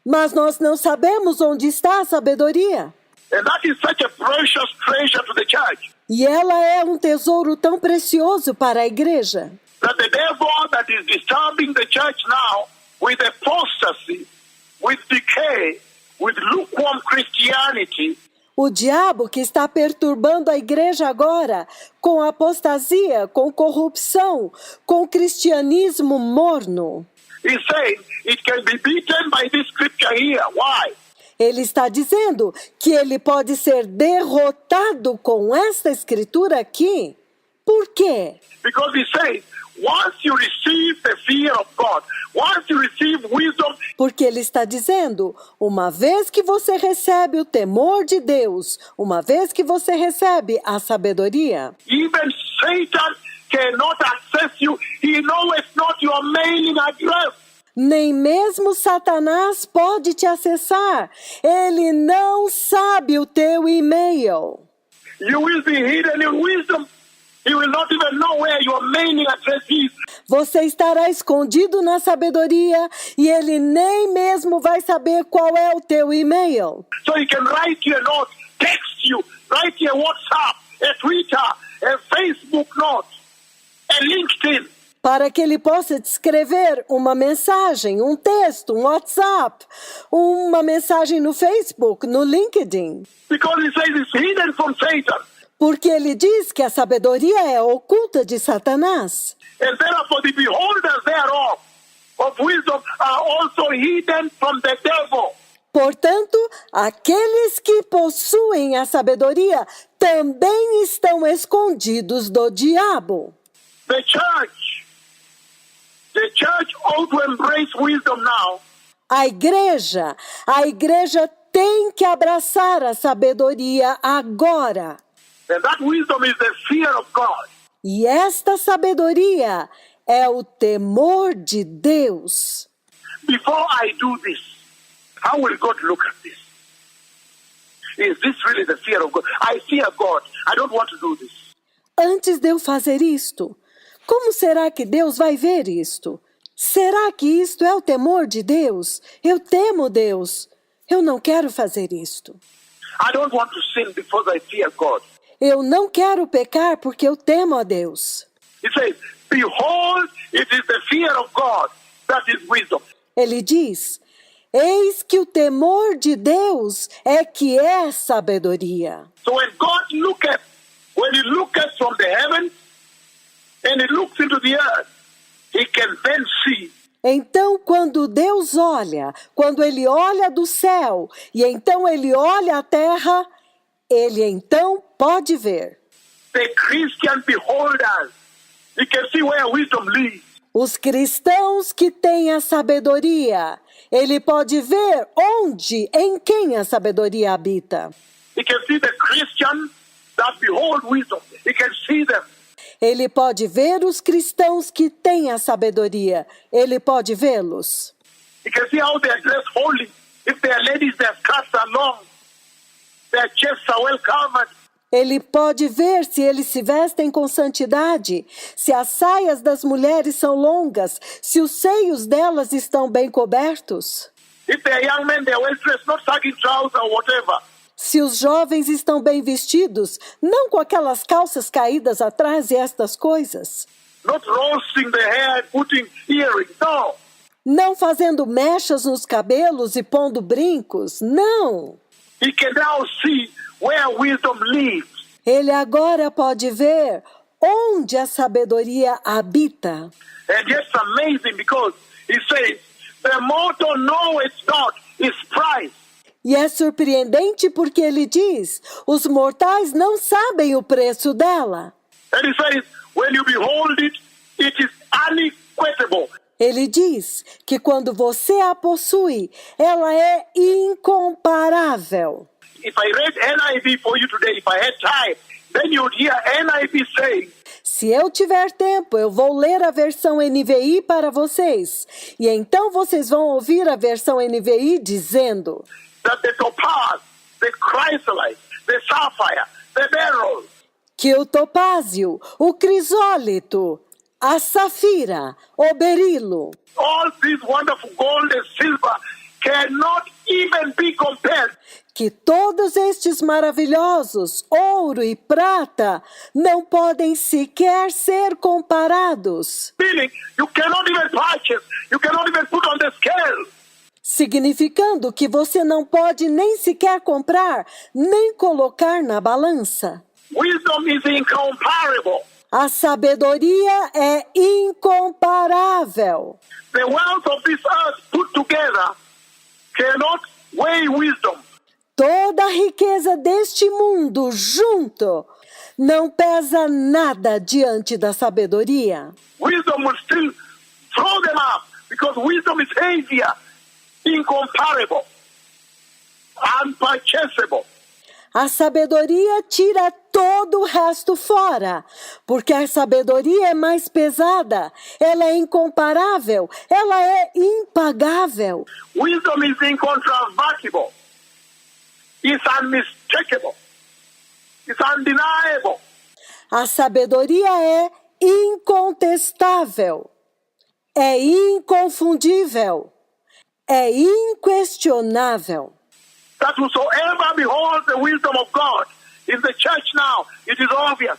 mas nós não sabemos onde está a sabedoria. And that is such a precious treasure to the church. E ela é um tesouro tão precioso para a igreja. That the devil that is disturbing the church now with apostasy, with decay, with lukewarm Christianity, O diabo que está perturbando a igreja agora, com apostasia, com corrupção, com cristianismo morno. is saying it can be beaten by this scripture here. Why? Ele está dizendo que ele pode ser derrotado com esta escritura aqui. Por quê? Because he says, once you receive the fear of God, once you receive wisdom, Porque ele está dizendo, uma vez que você recebe o temor de Deus, uma vez que você recebe a sabedoria, even Satan cannot access you. He knows not your mailing address. nem mesmo Satanás pode te acessar. Ele não sabe o teu e-mail. You will be hidden in wisdom. He will not even know where your mailing address is. Você estará escondido na sabedoria e ele nem mesmo vai saber qual é o teu e-mail. So he can write you a note, text you, write you a WhatsApp, a Twitter, a Facebook note, a LinkedIn. Para que ele possa te escrever uma mensagem, um texto, um WhatsApp, uma mensagem no Facebook, no LinkedIn. Because he says it's hidden from Satan. Porque ele diz que a sabedoria é oculta de Satanás. And therefore the beholders thereof of wisdom are also hidden from the devil. Portanto, aqueles que possuem a sabedoria também estão escondidos do diabo. The church The church ought to embrace wisdom now. A igreja tem que abraçar a sabedoria agora. And that wisdom is the fear of God. E esta sabedoria é o temor de Deus. Before I do this, how will God look at this? Is this really the fear of God? I fear God. I don't want to do this. Antes de eu fazer isto, como será que Deus vai ver isto? Será que isto é o temor de Deus? Eu temo Deus. Eu não quero fazer isto. I don't want to sin because I fear God. Eu não quero pecar porque eu temo a Deus. It says, behold, it is the fear of God that is wisdom. Ele diz, eis que o temor de Deus é que é sabedoria. So when he looketh from the heavens and he looks into the earth, he can then see. Então, quando Deus olha, quando Ele olha do céu, e então Ele olha a terra, Ele então pode ver. The Christian beholders, he can see where wisdom lives. Os cristãos que têm a sabedoria, Ele pode ver onde, em quem a sabedoria habita. He can see the Christians that behold wisdom. He can see them. Ele pode ver os cristãos que têm a sabedoria. Ele pode vê-los. You can see how they are dressed holy. If they are ladies, their skirts are long. Their chests are well covered. Ele pode ver se eles se vestem com santidade, se as saias das mulheres são longas, se os seios delas estão bem cobertos. If they are young men, they are well dressed, not sagging trousers or whatever. Se os jovens estão bem vestidos, não com aquelas calças caídas atrás e estas coisas. Not roasting the hair, putting earrings. No. Não fazendo mechas nos cabelos e pondo brincos. Não. He can now see where wisdom lives. Ele agora pode ver onde a sabedoria habita. And it's amazing because he says, the mortal knoweth not his price. E é surpreendente porque ele diz, os mortais não sabem o preço dela. And he says, when you behold it, it is unequatable. Ele diz que quando você a possui, ela é incomparável. If I read NIV for you today, if I had time, then you would hear NIV saying, se eu tiver tempo, eu vou ler a versão NVI para vocês. E então vocês vão ouvir a versão NVI dizendo that the topaz, the chrysolite, the sapphire, the beryl, que o topázio, o crisólito, a safira, o berilo, all this wonderful gold and silver cannot even be compared. Que todos estes maravilhosos, ouro e prata, não podem sequer ser comparados. Meaning, you cannot even purchase, you cannot even put on the scale. Significando que você não pode nem sequer comprar, nem colocar na balança. Wisdom is incomparable. A sabedoria é incomparável. The wealth of this earth put together cannot weigh wisdom. Toda a riqueza deste mundo junto não pesa nada diante da sabedoria. Wisdom will still throw them up because wisdom is heavier, incomparable, unpurchasable. A sabedoria tira todo o resto fora, porque a sabedoria é mais pesada, ela é incomparável, ela é impagável. Wisdom is incontrovertible. It's unmistakable. It's undeniable. A sabedoria é incontestável, é inconfundível, é inquestionável. That whosoever beholds the wisdom of God in the church now, it is obvious.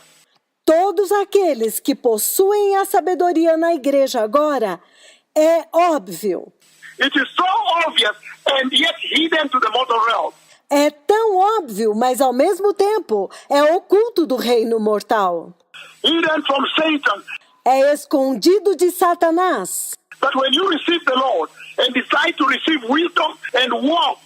Todos aqueles que possuem a sabedoria na igreja agora, é óbvio. It is so obvious and yet hidden to the mortal realm. É tão óbvio, mas ao mesmo tempo é oculto do reino mortal. Hidden from Satan. É escondido de Satanás. That when you receive the Lord and decide to receive wisdom and walk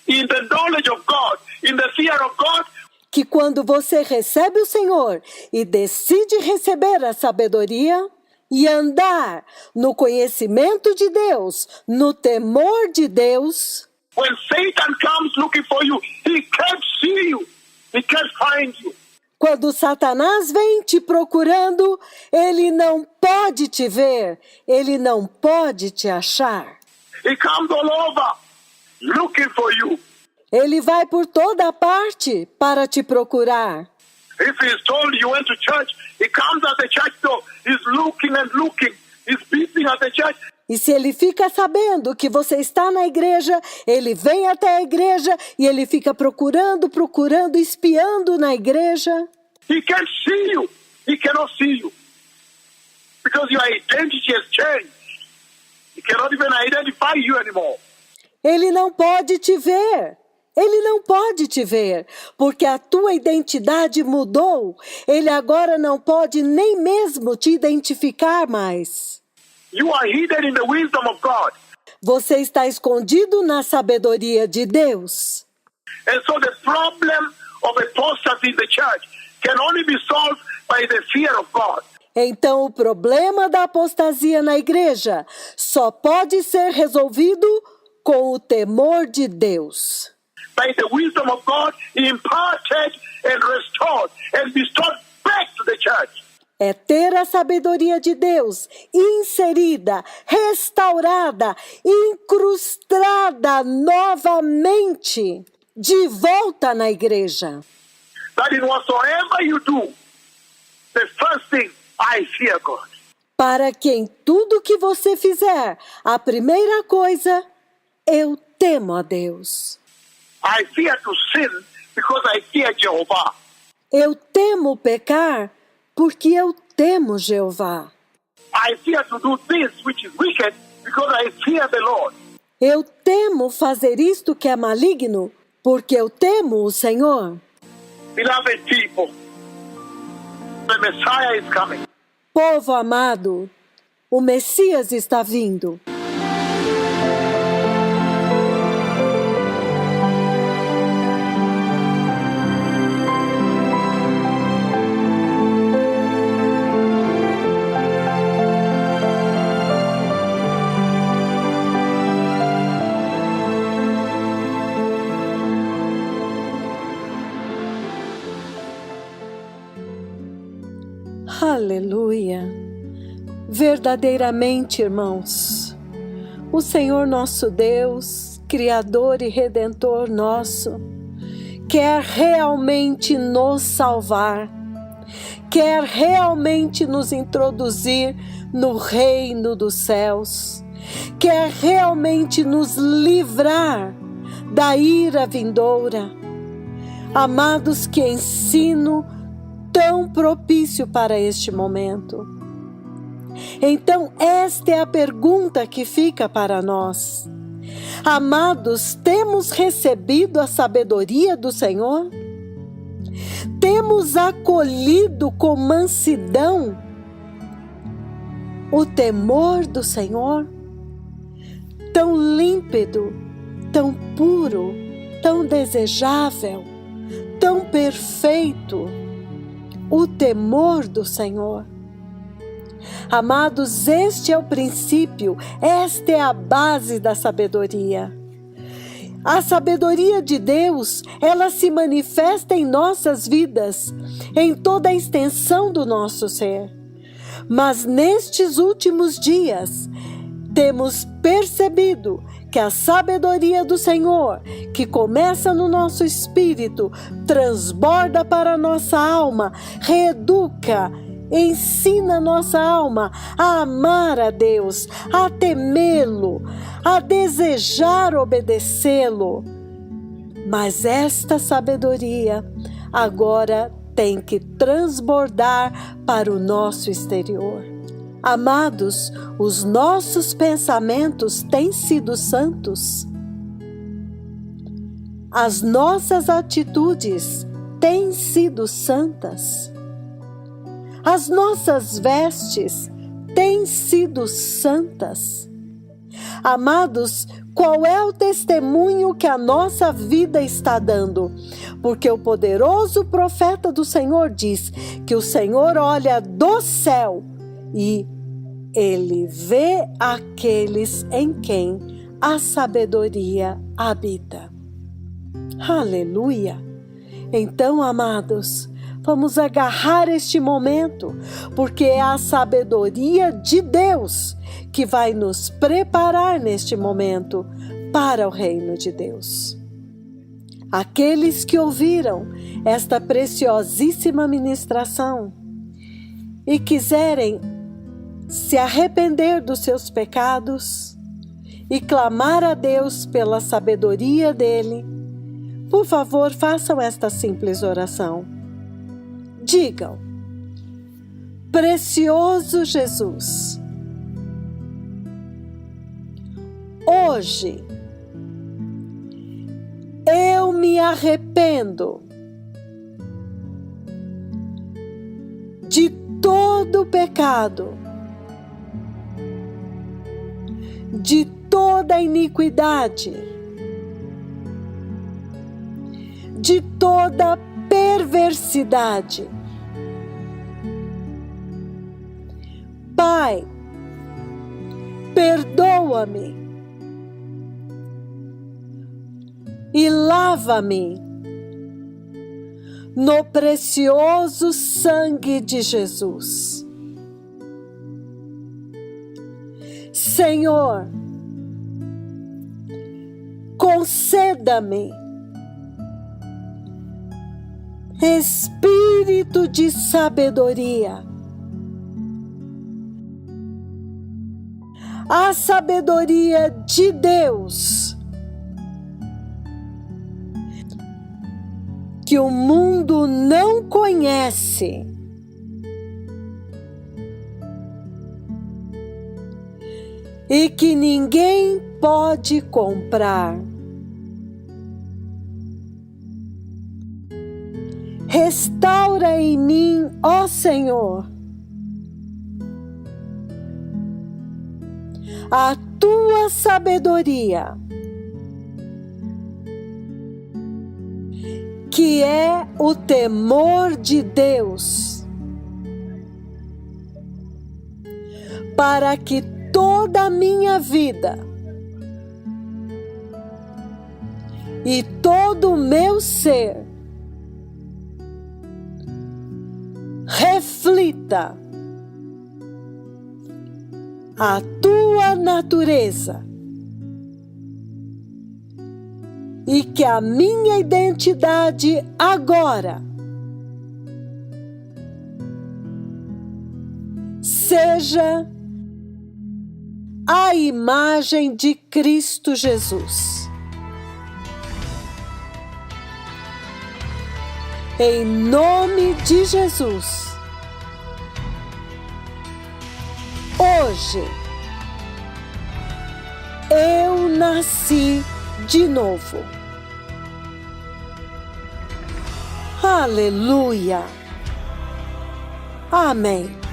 in the knowledge of God, in the fear of God, que quando você recebe o Senhor e decide receber a sabedoria e andar no conhecimento de Deus, no temor de Deus, when Satan comes looking for you, he can't see you. He can't find you. quando Satanás vem te procurando, ele não pode te ver, ele não pode te achar. He comes all over looking for you. Ele vai por toda parte para te procurar. If he's told you went to church, he comes at the church door. He's looking and looking. He's beating at the church. E se ele fica sabendo que você está na igreja, ele vem até a igreja e ele fica procurando, espiando na igreja. He can't see you. He cannot see you. Because your identity has changed. He cannot even identify you anymore. Ele não pode te ver. Ele não pode te ver, porque a tua identidade mudou. Ele agora não pode nem mesmo te identificar mais. You are hidden in the wisdom of God. Você está escondido na sabedoria de Deus. And so the problem of apostasy in the church can only be solved by the fear of God. Então, o problema da apostasia na igreja só pode ser resolvido com o temor de Deus. By the wisdom of God, imparted and restored and bestowed back to the church. É ter a sabedoria de Deus inserida, restaurada, incrustada novamente, de volta na igreja. That in whatsoever you do, the first thing, I fear God. Para que em tudo que você fizer, a primeira coisa, eu temo a Deus. I fear to sin because I fear Jehovah. Eu temo pecar porque eu temo Jeová. I fear to do this which is wicked because I fear the Lord. Eu temo fazer isto que é maligno porque eu temo o Senhor. Beloved people, the Messiah is coming. Povo amado, o Messias está vindo. Aleluia! Verdadeiramente, irmãos, o Senhor nosso Deus, Criador e Redentor nosso, quer realmente nos salvar, quer realmente nos introduzir no reino dos céus, quer realmente nos livrar da ira vindoura. Amados, que ensino tão propício para este momento. Então, esta é a pergunta que fica para nós. Amados, temos recebido a sabedoria do Senhor? Temos acolhido com mansidão o temor do Senhor? Tão límpido, tão puro, tão desejável, tão perfeito, o temor do Senhor. Amados, este é o princípio, esta é a base da sabedoria. A sabedoria de Deus, ela se manifesta em nossas vidas, em toda a extensão do nosso ser. Mas nestes últimos dias, temos percebido que a sabedoria do Senhor, que começa no nosso espírito, transborda para a nossa alma, reeduca, ensina nossa alma a amar a Deus, a temê-lo, a desejar obedecê-lo. Mas esta sabedoria agora tem que transbordar para o nosso exterior. Amados, os nossos pensamentos têm sido santos. As nossas atitudes têm sido santas. As nossas vestes têm sido santas. Amados, qual é o testemunho que a nossa vida está dando? Porque o poderoso profeta do Senhor diz que o Senhor olha do céu e Ele vê aqueles em quem a sabedoria habita. Aleluia! Então, amados, vamos agarrar este momento, porque é a sabedoria de Deus que vai nos preparar neste momento para o reino de Deus. Aqueles que ouviram esta preciosíssima ministração e quiserem se arrepender dos seus pecados e clamar a Deus pela sabedoria dele, por favor, façam esta simples oração. Digam: Precioso Jesus, hoje eu me arrependo de todo pecado, de toda iniquidade, de toda perversidade. Pai, perdoa-me e lava-me no precioso sangue de Jesus. Senhor, conceda-me espírito de sabedoria, a sabedoria de Deus, que o mundo não conhece, e que ninguém pode comprar. Restaura em mim, ó Senhor, a tua sabedoria, que é o temor de Deus, para que toda a minha vida e todo o meu ser reflita a tua natureza e que a minha identidade agora seja a imagem de Cristo Jesus. Em nome de Jesus, hoje eu nasci de novo. Aleluia! Amém.